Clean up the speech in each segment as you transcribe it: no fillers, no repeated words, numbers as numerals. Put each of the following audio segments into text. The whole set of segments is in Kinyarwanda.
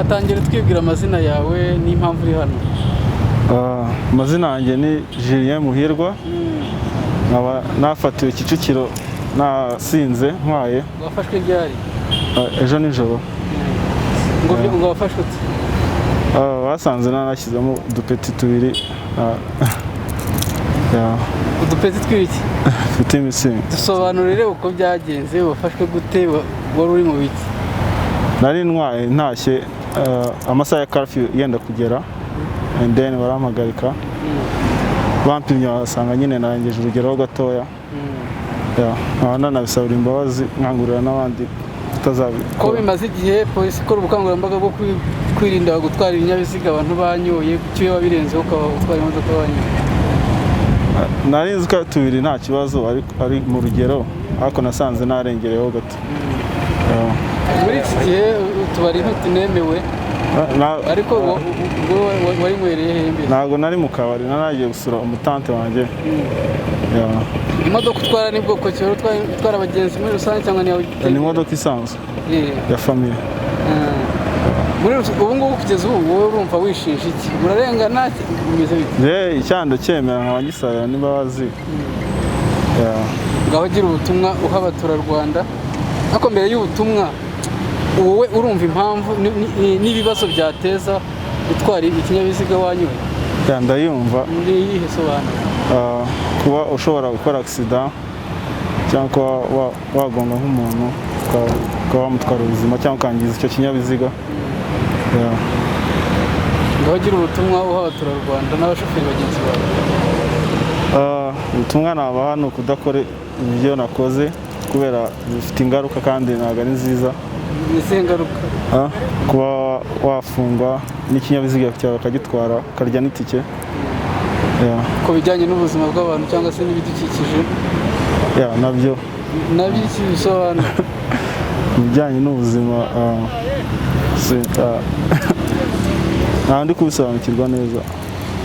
watangira twibwira amazina yawe n'impamvu uri hano? Amazina yanjye ni Julien Muhirwa, nkaba nafatiwe Kicukiro nasinze ntwaye. Wafashwe ryari? Ejo nijoro. Ngo wafashwe ute? Basanze nanashyizemo udupeti tubiri. Udupeti tw'iki? Mfite imisimi. Dusobanurire uko byagenze, wafashwe gute, wari uri mu biki? Nari ntwaye ntashye amasaha ya curfew yenda kugera, and then barampagarika, bampimye basanga nyine narengeje urugero gatoya. Nanabisabira imbabazi nkangurira n'abandi tutazabikora. Ko bimaze igihe polisi ikora ubukangurambaga bwo kwirinda gutwara ibinyabiziga abantu banyoye, kuki iyo wabirenzeho ukaba utwara imodoka wanyoye? Nari nzi ko tubiri nta kibazo ari mu rugero, ariko nasanze narengereyeho gato. Muri iki gihe utubari ntitunemewe, ariko wari mwereye hembe? Ntabwo nari mu kabari, naragiye gusura umutante wanjye. Imodoka utwara ni bwoko ki? Utwara abagenzi muri rusange cyangwa ni yawe? Ni imodoka isanzwe ya famille. Muri ubu ngubu kugeza ubu wowe urumva wishinja iki? Urarengana bimeze bite? Icyando cyemera nkaba ngisabira n'imbabazi. Ngaho gira ubutumwa uha abaturarwanda. Ariko mbere y'ubutumwa, wowe urumva impamvu n'ibibazo byateza gutwara ikinyabiziga wanyoye? Ndayumva. Ni iyihe sobanura? Kuba ushobora gukora accident cyangwa kuba wagonga nk'umuntu ukaba wamutwara ubuzima cyangwa ukangiza icyo kinyabiziga. Ngaho gira ubutumwa uha abaturarwanda n'abashoferi bagenzi bawe. Ubutumwa nabaha ni ukudakora ibyo nakoze kubera bifite ingaruka kandi ntabwo ari nziza. Izihe ngaruka? Kuba wafungwa n'ikinyabiziga cyawe bakagitwara ukarya n'itike. Ku bijyanye n'ubuzima bw'abantu cyangwa se n'ibidukikije? Nabyo. Nabyo iki bisobanura? Ku bijyanye n'ubuzima nta ndi kubisobanukirwa neza.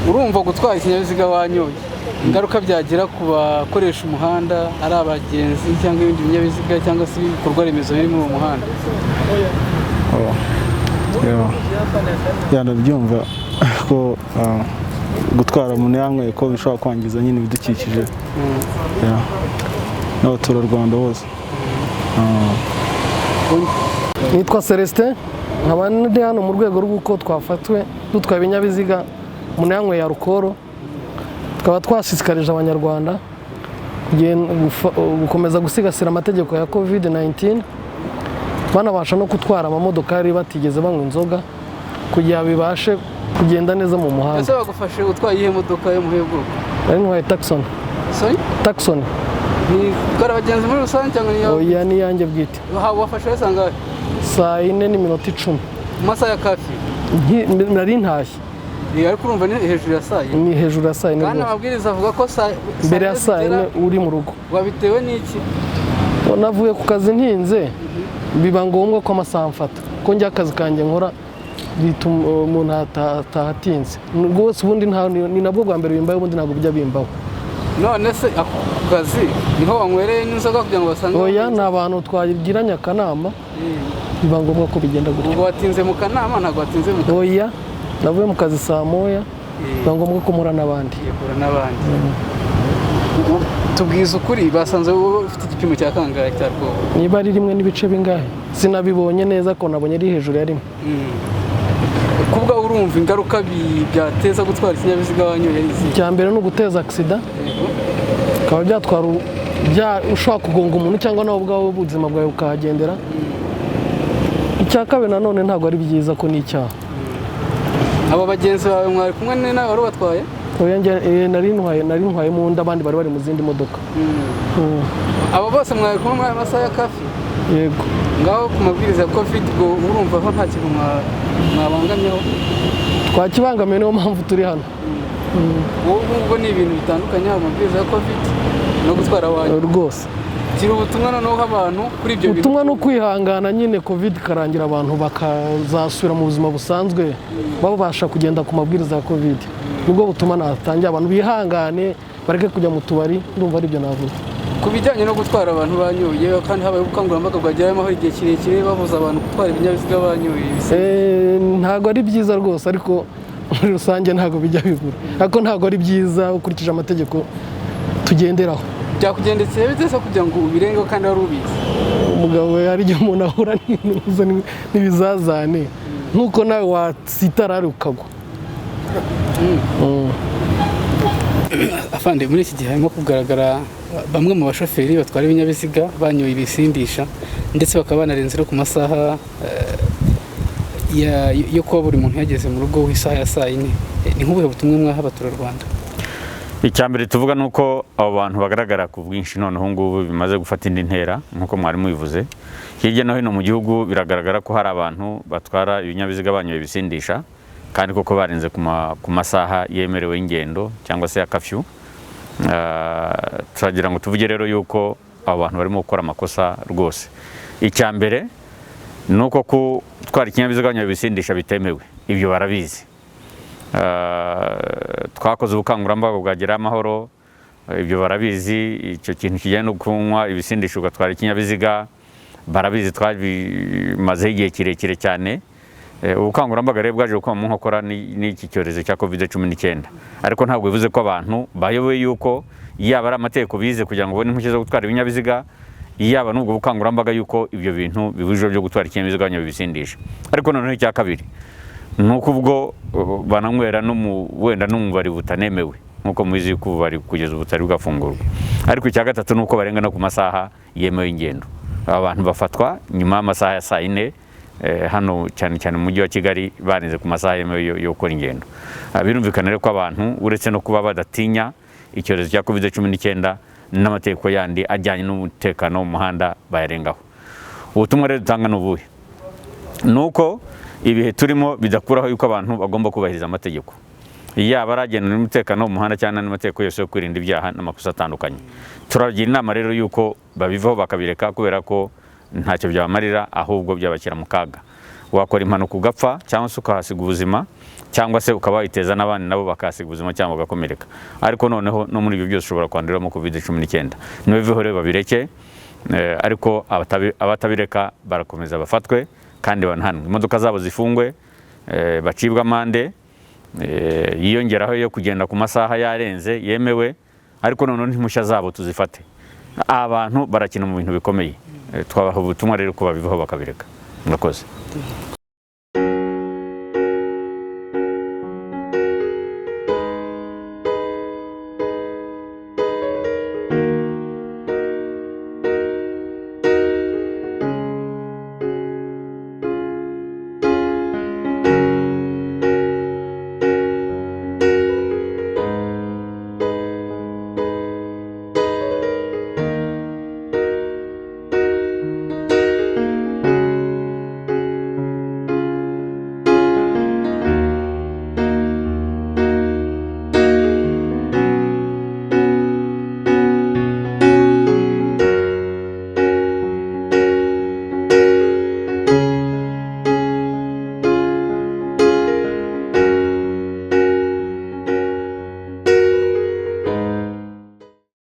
Urumva gutwara ikinyabiziga wanyoye ingaruka byagira ku bakoresha umuhanda, ari abagenzi cyangwa ibindi binyabiziga cyangwa se ibikorwa remezo biri muri uwo muhanda? Ndabyumva ko gutwara umuntu yanyweye ko bishobora kwangiza nyine ibidukikije n'abaturarwanda bose. Nitwa Celestin, nkaba ndi hano mu rwego rw'uko twafatwe dutwaye ibinyabiziga umuntu yanyweye alcohol. Tukaba twashishikarije abanyarwanda gukomeza gusigasira amategeko ya COVID-19, banabasha no gutwara amamodokari batigeze banywa inzoga kugira bibashe kugenda neza mu muhanda. Ese bagufashe utwaye ihe modoka yo muhe bwoko? Nari ntwaye Tucson. Sorry? Tucson. Ni gutwara abagenzi muri rusange cyangwa ni yawe? Oya, ni yanjye bwite. Wafashe wese angahe? 4:10. Mu masaha ya curfew? Nari ntashye. Ariko urumva ni hejuru ya saa yine? Ni hejuru ya saa yine. Kandi amabwiriza avuga ko mbere ya saa yine uri mu rugo. Wabitewe n'iki? Navuye ku kazi ntinze, biba ngombwa ko amasaha mfata ko njya akazi kanjye nkora bituma umuntu atahatinze. Rwose ubundi ni nabwo bwa mbere bimbaye, ubundi ntabwo bijya bimbaho. None se ako kazi niho wanywereye n'inzoga kugira ngo basange? Oya, ni abantu twagiranye akanama, biba ngombwa ko bigenda gutyo. Ubwo watinze mu kanama? Ntabwo watinze mu kanama? Oya, navuye mu kazi saa moya, biba ngombwa ko mpura n'abandi. Tubwiza ukuri, basanze wowe ufite igipimo cya kangahe cya alcohol? Niba ari 1.5 bingahe sinabibonye neza, ko nabonye ari hejuru ya 1. Kubwa urumva ingaruka byateza gutwara ikinyabiziga wanyoye ari izihe? Icya mbere ni uguteza accident, ukaba byatwara ushobora kugonga umuntu cyangwa nawe ubwawe ubuzima bwawe ukahagendera. Icya kabiri nanone ntabwo ari byiza, ko ni icyaha. Aba bagenzi bawe mwari kumwe nawe wari ubatwaye? Oya, nari ntwaye mu nda, abandi bari mu zindi modoka. Aba bose mwari kumwe muri aya masaha ya curfew? Yego. Ngaho ku mabwiriza ya COVID urumva ko nta kintu mwabangamyeho? Twakibangamiye, niyo mpamvu turi hano. Ubwo ni ibintu bitandukanye, amabwiriza ya COVID no gutwara wanyu. Rwose. Kiri ubutumwa noneho abantu kuri ibyo bintu? Ubutumwa no kwihangana nyine, COVID ikarangira abantu bakazasubira mu buzima busanzwe, babasha kugenda ku mabwiriza ya COVID. Nubwo butumwa natangiye abantu bihangane, bareke kujya mu tubari, ndumva ari byo navuga. ku bijyanye no gutwara abantu banyoye kandi habaye ubukangurambaga bwagiramo igihe kirekire babuza abantu gutwara ibinyabiziga banyoye, ntabwo ari byiza rwose, ariko muri rusange ntabwo bijya bigura, ariko ntabwo ari byiza ukurikije amategeko tugenderaho. Byakugendekeye bite se kugira ngo ubirengeho kandi wari ubizi? Umugabo hari igihe umuntu ahura n'ibizazane nk'uko nawe watsitara ukagwa. Afande, muri iki gihe harimo kugaragara bamwe mu bashoferi batwara ibinyabiziga banyoye ibisindisha ndetse bakaba banarenze no ku masaha yo kuba buri muntu yageze mu rugo w'isaha ya saa yine. Ni nk'ubuhe butumwa mwaha abaturarwanda? Icyambere tuvuga nuko abo bantu bagaragara ku bwinshi noneho ngubu bimaze gufata indi ntera nkuko mwari mubivuze. Hirya no hino mu gihugu biragaragara ko hari abantu batwara ibinyabiziga banyoye ibisindisha kandi koko barenze ku masaha yemerewe y'ingendo cyangwa se ya kafyu. Turagira ngo tuvuge rero yuko abo bantu barimo gukora amakosa rwose. Icyambere nuko gutwara ikinyabiziga banyoye ibisindisha bitemewe, ibyo barabizi. Twakoze ubukangurambaga bwagera amahoro, ibyo barabizi. Icyo kintu kijyanye no kunywa ibisindisha ugatwara ikinyabiziga barabizi, twabimazeho igihe kirekire cyane. Ubukangurambaga rero bwaje gukoma mu nkokora n'iki cyorezo cya COVID-19, ariko ntabwo bivuze ko abantu bayoboye yuko yaba ari amategeko bize kugira ngo babone impushya zo gutwara ibinyabiziga, yaba n'ubwo bukangurambaga yuko ibyo bintu bibujijwe byo gutwara ikinyabiziga banyoye ibisindisha. Ariko noneho icya kabiri nuko ubwo bananywera wenda n'umubari butanemewe nkuko mubizi yuko ububari kugeza ubu butari bwafungurwa. Ariko icya gatatu nuko barenga no ku masaha yemewe y'ingendo. Abantu bafatwa nyuma y'amasaha ya saa yine hano cyane cyane mu mujyi wa Kigali barenze ku masaha yemewe yo gukora ingendo. Birumvikana rero ko abantu uretse no kuba badatinya icyorezo cya COVID-19 n'amategeko yandi ajyanye n'umutekano mu muhanda bayarengaho. Ubutumwa rero dutanga n'ubuhe nuko ibihe turimo bidakuraho yuko abantu bagomba kubahiriza amategeko, yaba aragenda n'umutekano mu muhanda cyane n'amategeko yose yo kwirinda ibyaha n'amakosa atandukanye. Turagira inama rero yuko babivaho bakabireka kubera ko ntacyo byabamarira, ahubwo byabashyira mu kaga. Wakora impanuka ugapfa cyangwa se ukahasiga ubuzima, cyangwa se ukaba witeza n'abandi nabo bakahasiga ubuzima cyangwa bagakomereka. Ariko noneho no muri ibyo byose ushobora kwanduriramo COVID-19. Nibiveho rero babireke, ariko abatabireka barakomeza bafatwe kandi banahanwe, imodoka zabo zifungwe, bacibwa amande, yiyongeraho yo kugenda ku masaha yarenze yemewe, ariko noneho n'impushya zabo tuzifate. Abantu barakina mu bintu bikomeye. Twabaha ubutumwa rero ko babivaho bakabireka. Murakoze.